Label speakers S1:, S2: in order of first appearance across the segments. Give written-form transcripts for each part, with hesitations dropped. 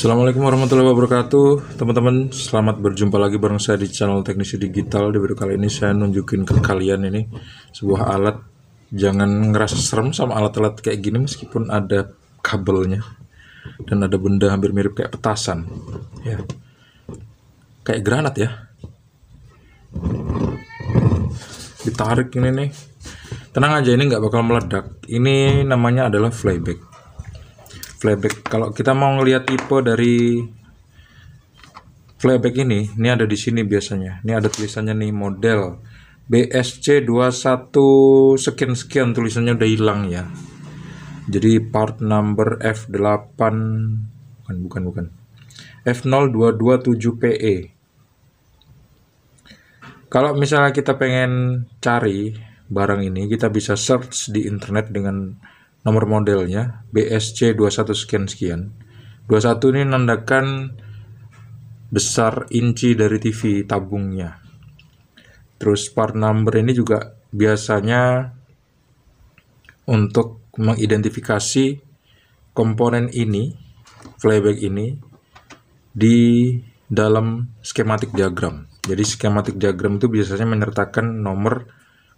S1: Assalamualaikum warahmatullahi wabarakatuh, teman-teman. Selamat berjumpa lagi bareng saya di channel Teknisi Digital. Di video kali ini saya nunjukin ke kalian ini sebuah alat. Jangan ngerasa serem sama alat-alat kayak gini meskipun ada kabelnya dan ada benda hampir mirip kayak petasan. Ya, kayak granat ya. Ditarik ini nih. Tenang aja, ini nggak bakal meledak. Ini namanya adalah flyback. Kalau kita mau ngelihat tipe dari flyback ini ada di sini biasanya. Ini ada tulisannya nih, model BSC21 sekian tulisannya udah hilang ya. Jadi part number F8 bukan F0227PE. Kalau misalnya kita pengen cari barang ini, kita bisa search di internet dengan nomor modelnya BSC21 sekian. 21 ini menandakan besar inci dari TV tabungnya. Terus part number ini juga biasanya untuk mengidentifikasi komponen ini, flyback ini, di dalam skematik diagram. Jadi skematik diagram itu biasanya menyertakan nomor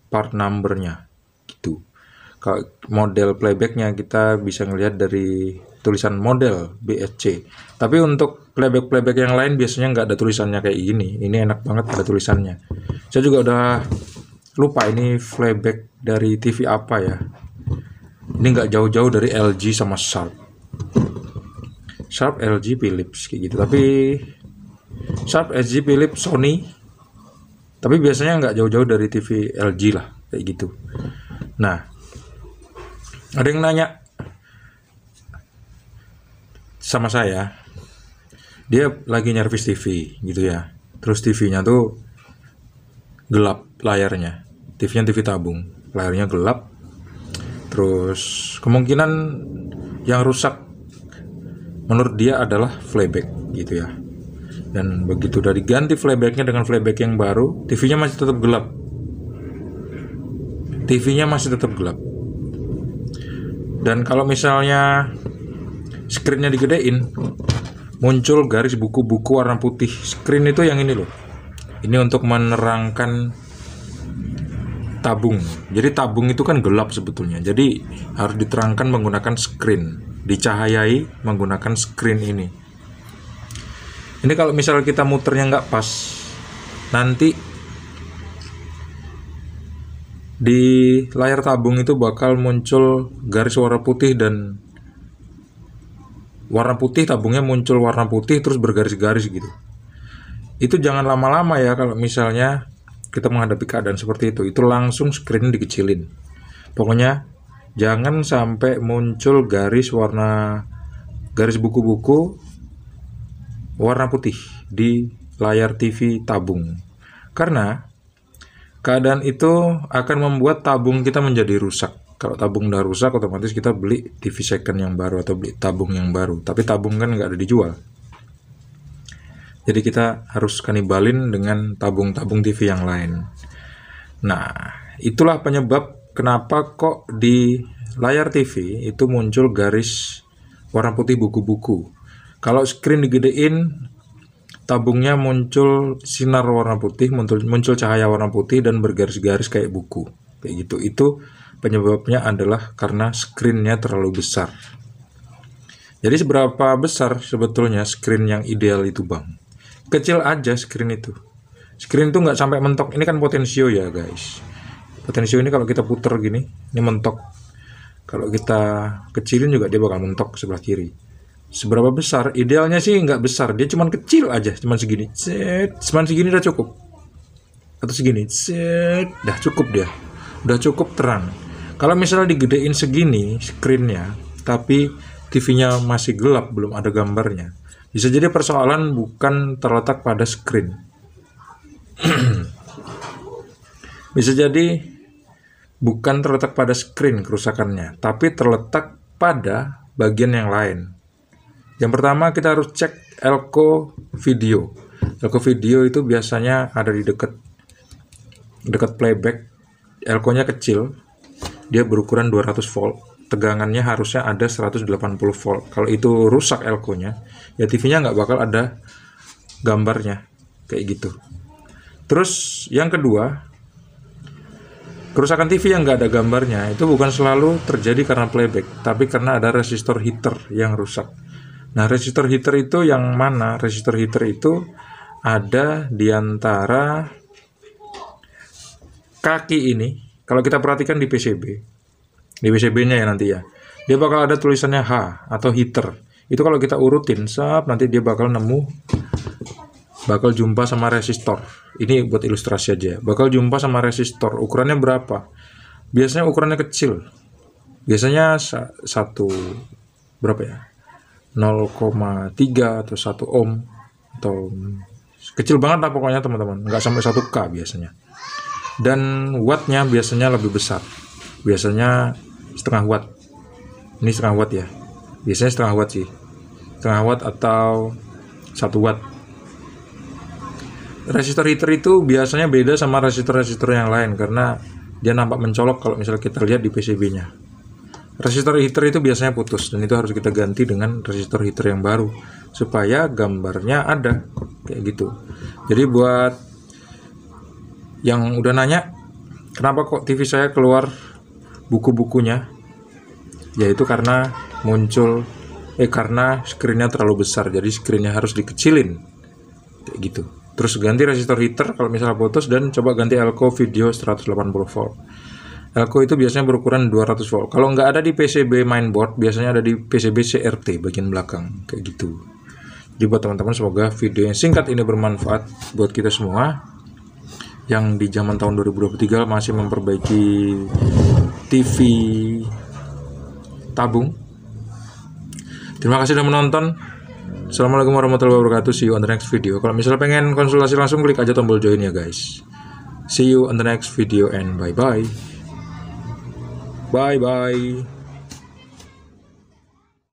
S1: part numbernya gitu. Kalau model playbacknya kita bisa ngelihat dari tulisan model BSC. Tapi untuk playback yang lain biasanya nggak ada tulisannya kayak gini. Ini enak banget ada tulisannya. Saya juga udah lupa ini playback dari TV apa ya. Ini nggak jauh-jauh dari LG sama Sharp, LG, Philips kayak gitu. Tapi Sharp, LG, Philips, Sony. Tapi biasanya nggak jauh-jauh dari TV LG lah kayak gitu. Nah, ada yang nanya sama saya, dia lagi nyervis TV gitu ya. Terus TV-nya tuh gelap layarnya. TV-nya TV tabung, layarnya gelap. Terus kemungkinan yang rusak menurut dia adalah flyback gitu ya. Dan begitu udah diganti flybacknya dengan flyback yang baru, TV-nya masih tetap gelap. Dan kalau misalnya screen-nya digedein, muncul garis buku-buku warna putih. Screen itu yang ini loh. Ini untuk menerangkan tabung. Jadi tabung itu kan gelap sebetulnya. Jadi harus diterangkan menggunakan screen. Dicahayai menggunakan screen ini. Ini kalau misalnya kita muternya nggak pas, nanti di layar tabung itu bakal muncul garis warna putih dan warna putih, tabungnya muncul warna putih terus bergaris-garis gitu. Itu jangan lama-lama ya kalau misalnya kita menghadapi keadaan seperti itu. Itu langsung screen dikecilin. Pokoknya jangan sampai muncul garis buku-buku warna putih di layar TV tabung. Karena keadaan itu akan membuat tabung kita menjadi rusak. Kalau tabung udah rusak, otomatis kita beli TV second yang baru atau beli tabung yang baru. Tapi tabung kan nggak ada dijual. Jadi kita harus kanibalin dengan tabung-tabung TV yang lain. Nah, itulah penyebab kenapa kok di layar TV itu muncul garis warna putih buku-buku. Kalau screen digedein, tabungnya muncul sinar warna putih, muncul cahaya warna putih dan bergaris-garis kayak buku. Kayak gitu. Itu penyebabnya adalah karena screen-nya terlalu besar. Jadi seberapa besar sebetulnya screen yang ideal itu, Bang? Kecil aja screen itu. Screen itu nggak sampai mentok. Ini kan potensio ya, guys. Potensio ini kalau kita puter gini, ini mentok. Kalau kita kecilin juga dia bakal mentok sebelah kiri. Seberapa besar? Idealnya sih nggak besar, dia cuman kecil aja, cuman segini. Cuman segini udah cukup. Atau segini. Udah cukup dia. Udah cukup terang. Kalau misalnya digedein segini screen-nya, tapi TV-nya masih gelap, belum ada gambarnya, bisa jadi persoalan bukan terletak pada screen. Bisa jadi bukan terletak pada screen kerusakannya, tapi terletak pada bagian yang lain. Yang pertama kita harus cek elko video. Elko video itu biasanya ada di dekat playback. Elko-nya kecil, dia berukuran 200 volt. tegangannya harusnya ada 180 volt. Kalau itu rusak elko-nya, ya TV-nya nggak bakal ada gambarnya kayak gitu. Terus yang kedua, kerusakan TV yang nggak ada gambarnya itu bukan selalu terjadi karena playback, tapi karena ada resistor heater yang rusak. Nah, resistor heater itu yang mana? Resistor heater itu ada di antara kaki ini. Kalau kita perhatikan di PCB-nya ya nanti ya, dia bakal ada tulisannya H atau heater. Itu kalau kita urutin, nanti dia bakal jumpa sama resistor. Ini buat ilustrasi aja. Bakal jumpa sama resistor. Ukurannya berapa? Biasanya ukurannya kecil. Biasanya berapa ya? 0,3 atau 1 ohm atau kecil banget lah pokoknya teman-teman. Nggak sampai 1K biasanya. Dan wattnya biasanya lebih besar. Biasanya setengah watt. Ini setengah watt ya. Biasanya setengah watt sih. Setengah watt atau 1 watt. Resistor heater itu biasanya beda sama resistor-resistor yang lain karena dia nampak mencolok kalau misalnya kita lihat di PCB-nya. Resistor heater itu biasanya putus dan itu harus kita ganti dengan resistor heater yang baru supaya gambarnya ada kayak gitu. Jadi buat yang udah nanya kenapa kok TV saya keluar buku-bukunya, yaitu karena karena screen-nya terlalu besar, jadi screen-nya harus dikecilin kayak gitu. Terus ganti resistor heater kalau misalnya putus, dan coba ganti elko video 180 volt. Elko itu biasanya berukuran 200 volt. Kalau nggak ada di PCB mainboard, biasanya ada di PCB CRT bagian belakang kayak gitu. Jadi buat teman-teman, semoga video yang singkat ini bermanfaat buat kita semua yang di zaman tahun 2023 masih memperbaiki TV tabung. Terima kasih sudah menonton. Assalamualaikum warahmatullahi wabarakatuh. See you on the next video. Kalau misalnya pengen konsultasi langsung, klik aja tombol join ya guys. See you on the next video and bye bye. Bye bye.